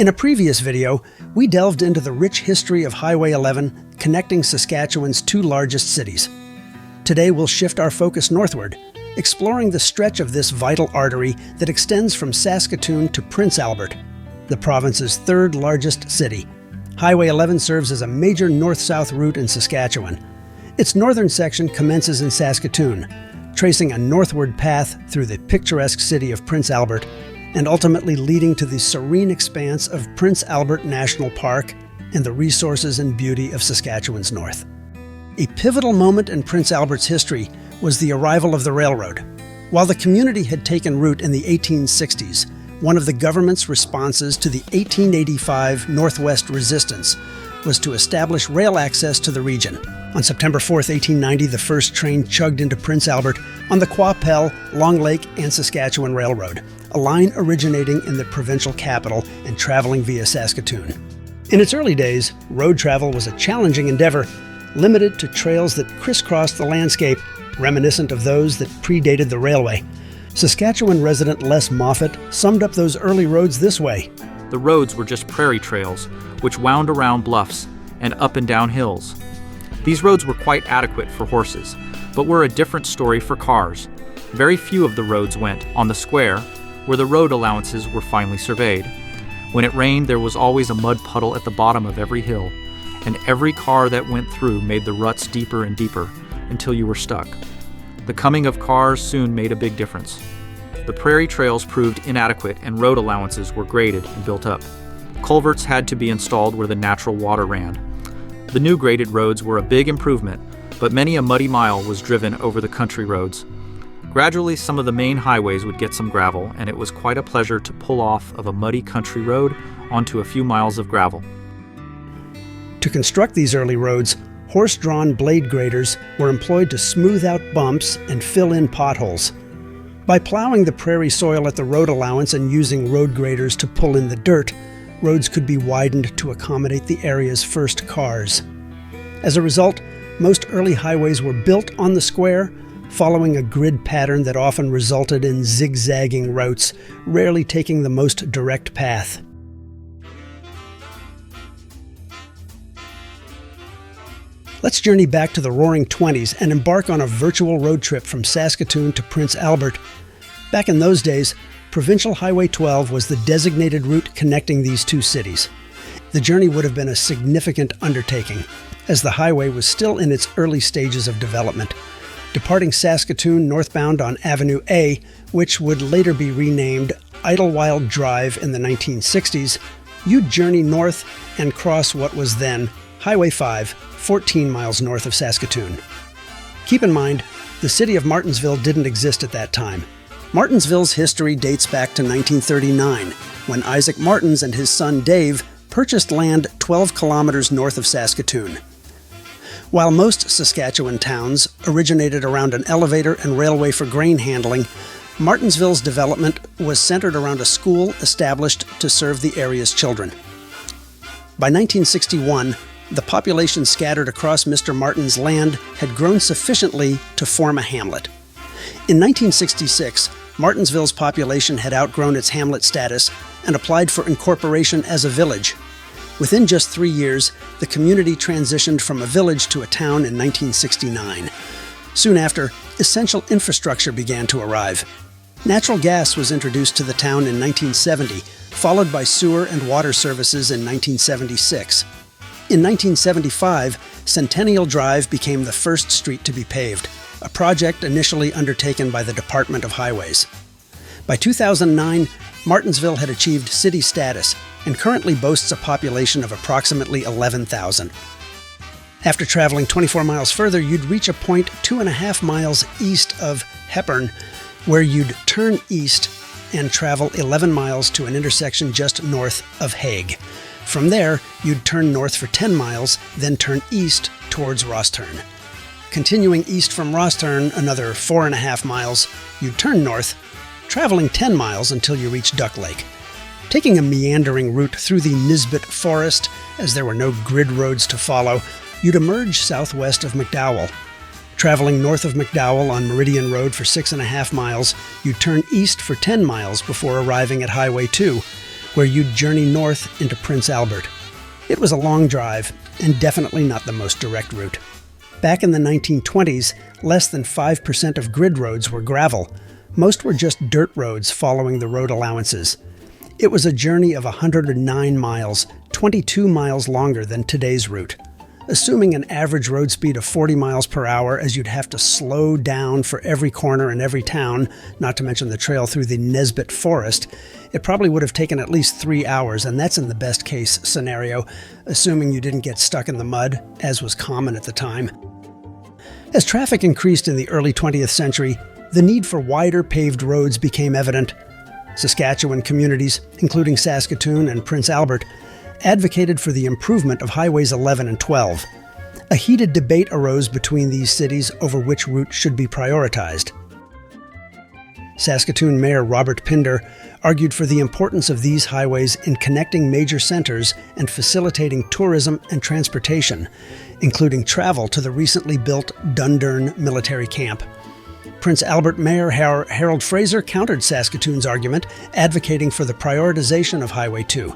In a previous video, we delved into the rich history of Highway 11 connecting Saskatchewan's two largest cities. Today we'll shift our focus northward, exploring the stretch of this vital artery that extends from Saskatoon to Prince Albert, the province's third largest city. Highway 11 serves as a major north-south route in Saskatchewan. Its northern section commences in Saskatoon, tracing a northward path through the picturesque city of Prince Albert and ultimately leading to the serene expanse of Prince Albert National Park and the resources and beauty of Saskatchewan's north. A pivotal moment in Prince Albert's history was the arrival of the railroad. While the community had taken root in the 1860s, one of the government's responses to the 1885 Northwest Resistance was to establish rail access to the region. On September 4, 1890, the first train chugged into Prince Albert on the Qu'Appelle, Long Lake and Saskatchewan Railroad, a line originating in the provincial capital and traveling via Saskatoon. In its early days, road travel was a challenging endeavor, limited to trails that crisscrossed the landscape, reminiscent of those that predated the railway. Saskatchewan resident Les Moffat summed up those early roads this way. The roads were just prairie trails, which wound around bluffs and up and down hills. These roads were quite adequate for horses, but were a different story for cars. Very few of the roads went on the square, where the road allowances were finely surveyed. When it rained, there was always a mud puddle at the bottom of every hill, and every car that went through made the ruts deeper and deeper until you were stuck. The coming of cars soon made a big difference. The prairie trails proved inadequate and road allowances were graded and built up. Culverts had to be installed where the natural water ran. The new graded roads were a big improvement, but many a muddy mile was driven over the country roads. Gradually, some of the main highways would get some gravel, and it was quite a pleasure to pull off of a muddy country road onto a few miles of gravel. To construct these early roads, horse-drawn blade graders were employed to smooth out bumps and fill in potholes. By plowing the prairie soil at the road allowance and using road graders to pull in the dirt, roads could be widened to accommodate the area's first cars. As a result, most early highways were built on the square, following a grid pattern that often resulted in zigzagging routes, rarely taking the most direct path. Let's journey back to the Roaring '20s and embark on a virtual road trip from Saskatoon to Prince Albert. Back in those days, Provincial Highway 12 was the designated route connecting these two cities. The journey would have been a significant undertaking, as the highway was still in its early stages of development. Departing Saskatoon northbound on Avenue A, which would later be renamed Idlewild Drive in the 1960s, you'd journey north and cross what was then Highway 5, 14 miles north of Saskatoon. Keep in mind, the city of Martensville didn't exist at that time. Martensville's history dates back to 1939, when Isaac Martens and his son Dave purchased land 12 kilometers north of Saskatoon. While most Saskatchewan towns originated around an elevator and railway for grain handling, Martensville's development was centered around a school established to serve the area's children. By 1961, the population scattered across Mr. Martin's land had grown sufficiently to form a hamlet. In 1966, Martensville's population had outgrown its hamlet status and applied for incorporation as a village. Within just 3 years, the community transitioned from a village to a town in 1969. Soon after, essential infrastructure began to arrive. Natural gas was introduced to the town in 1970, followed by sewer and water services in 1976. In 1975, Centennial Drive became the first street to be paved, a project initially undertaken by the Department of Highways. By 2009, Martensville had achieved city status and currently boasts a population of approximately 11,000. After traveling 24 miles further, you'd reach a point 2.5 miles east of Hepburn, where you'd turn east and travel 11 miles to an intersection just north of Hague. From there, you'd turn north for 10 miles, then turn east towards Rosthern. Continuing east from Rosthern another 4.5 miles, you'd turn north, traveling 10 miles until you reach Duck Lake. Taking a meandering route through the Nisbet Forest, as there were no grid roads to follow, you'd emerge southwest of McDowell. Traveling north of McDowell on Meridian Road for 6.5 miles, you'd turn east for 10 miles before arriving at Highway 2, where you'd journey north into Prince Albert. It was a long drive, and definitely not the most direct route. Back in the 1920s, less than 5% of grid roads were gravel. Most were just dirt roads following the road allowances. It was a journey of 109 miles, 22 miles longer than today's route. Assuming an average road speed of 40 miles per hour, as you'd have to slow down for every corner in every town, not to mention the trail through the Nesbitt Forest, it probably would have taken at least 3 hours, and that's in the best case scenario, assuming you didn't get stuck in the mud, as was common at the time. As traffic increased in the early 20th century, the need for wider paved roads became evident. Saskatchewan communities, including Saskatoon and Prince Albert, advocated for the improvement of Highways 11 and 12. A heated debate arose between these cities over which route should be prioritized. Saskatoon Mayor Robert Pinder argued for the importance of these highways in connecting major centers and facilitating tourism and transportation, including travel to the recently built Dundurn military camp. Prince Albert Mayor Harold Fraser countered Saskatoon's argument, advocating for the prioritization of Highway 2.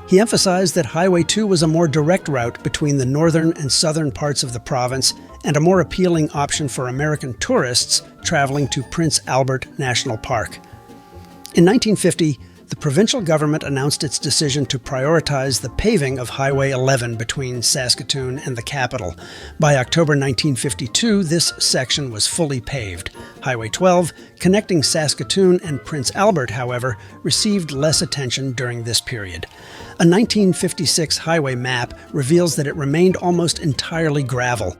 He emphasized that Highway 2 was a more direct route between the northern and southern parts of the province and a more appealing option for American tourists traveling to Prince Albert National Park. In 1950, the provincial government announced its decision to prioritize the paving of Highway 11 between Saskatoon and the capital. By October 1952, this section was fully paved. Highway 12, connecting Saskatoon and Prince Albert, however, received less attention during this period. A 1956 highway map reveals that it remained almost entirely gravel.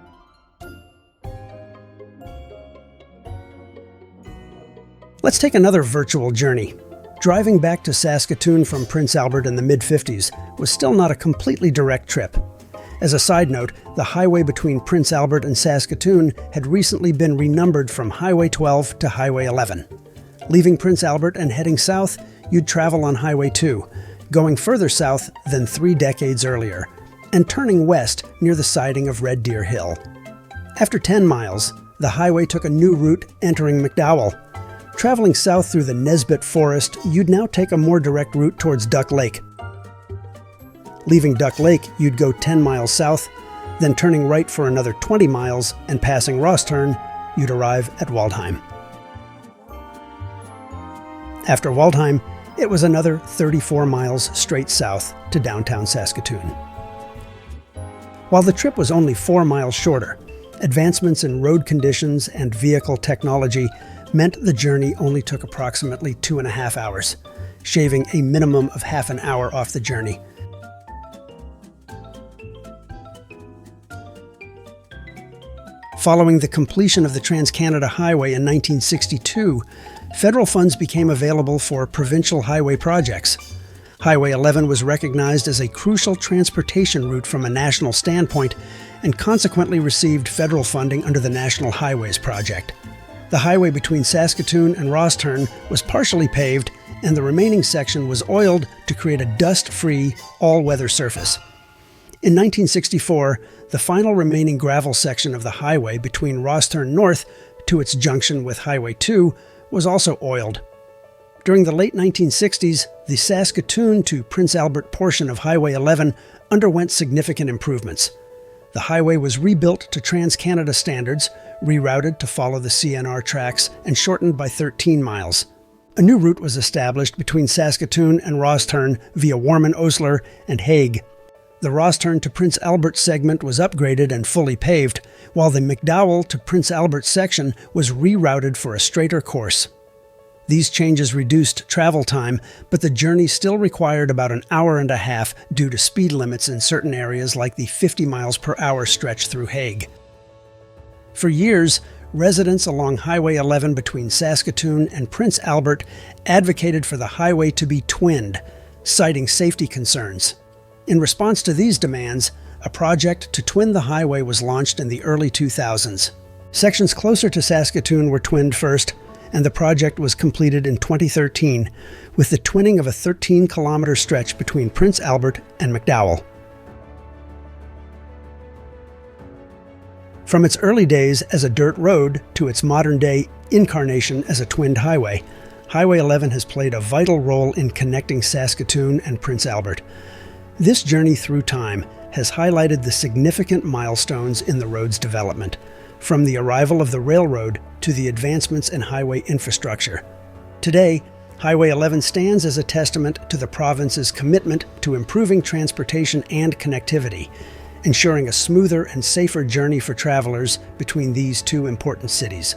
Let's take another virtual journey. Driving back to Saskatoon from Prince Albert in the mid-50s was still not a completely direct trip. As a side note, the highway between Prince Albert and Saskatoon had recently been renumbered from Highway 12 to Highway 11. Leaving Prince Albert and heading south, you'd travel on Highway 2, going further south than 3 decades earlier, and turning west near the siding of Red Deer Hill. After 10 miles, the highway took a new route entering McDowell. Traveling south through the Nesbitt Forest, you'd now take a more direct route towards Duck Lake. Leaving Duck Lake, you'd go 10 miles south, then turning right for another 20 miles and passing Rosthern, you'd arrive at Waldheim. After Waldheim, it was another 34 miles straight south to downtown Saskatoon. While the trip was only 4 miles shorter, advancements in road conditions and vehicle technology meant the journey only took approximately 2.5 hours, shaving a minimum of half an hour off the journey. Following the completion of the Trans-Canada Highway in 1962, federal funds became available for provincial highway projects. Highway 11 was recognized as a crucial transportation route from a national standpoint and consequently received federal funding under the National Highways Project. The highway between Saskatoon and Rosthern was partially paved, and the remaining section was oiled to create a dust-free, all-weather surface. In 1964, the final remaining gravel section of the highway between Rosthern North to its junction with Highway 2 was also oiled. During the late 1960s, the Saskatoon to Prince Albert portion of Highway 11 underwent significant improvements. The highway was rebuilt to Trans-Canada standards, rerouted to follow the CNR tracks, and shortened by 13 miles. A new route was established between Saskatoon and Rosthern via Warman-Osler and Hague. The Rosthern to Prince Albert segment was upgraded and fully paved, while the McDowell to Prince Albert section was rerouted for a straighter course. These changes reduced travel time, but the journey still required about an hour and a half due to speed limits in certain areas like the 50 miles per hour stretch through Hague. For years, residents along Highway 11 between Saskatoon and Prince Albert advocated for the highway to be twinned, citing safety concerns. In response to these demands, a project to twin the highway was launched in the early 2000s. Sections closer to Saskatoon were twinned first, and the project was completed in 2013, with the twinning of a 13-kilometer stretch between Prince Albert and McDowell. From its early days as a dirt road to its modern-day incarnation as a twinned highway, Highway 11 has played a vital role in connecting Saskatoon and Prince Albert. This journey through time has highlighted the significant milestones in the road's development, from the arrival of the railroad to the advancements in highway infrastructure. Today, Highway 11 stands as a testament to the province's commitment to improving transportation and connectivity, ensuring a smoother and safer journey for travelers between these two important cities.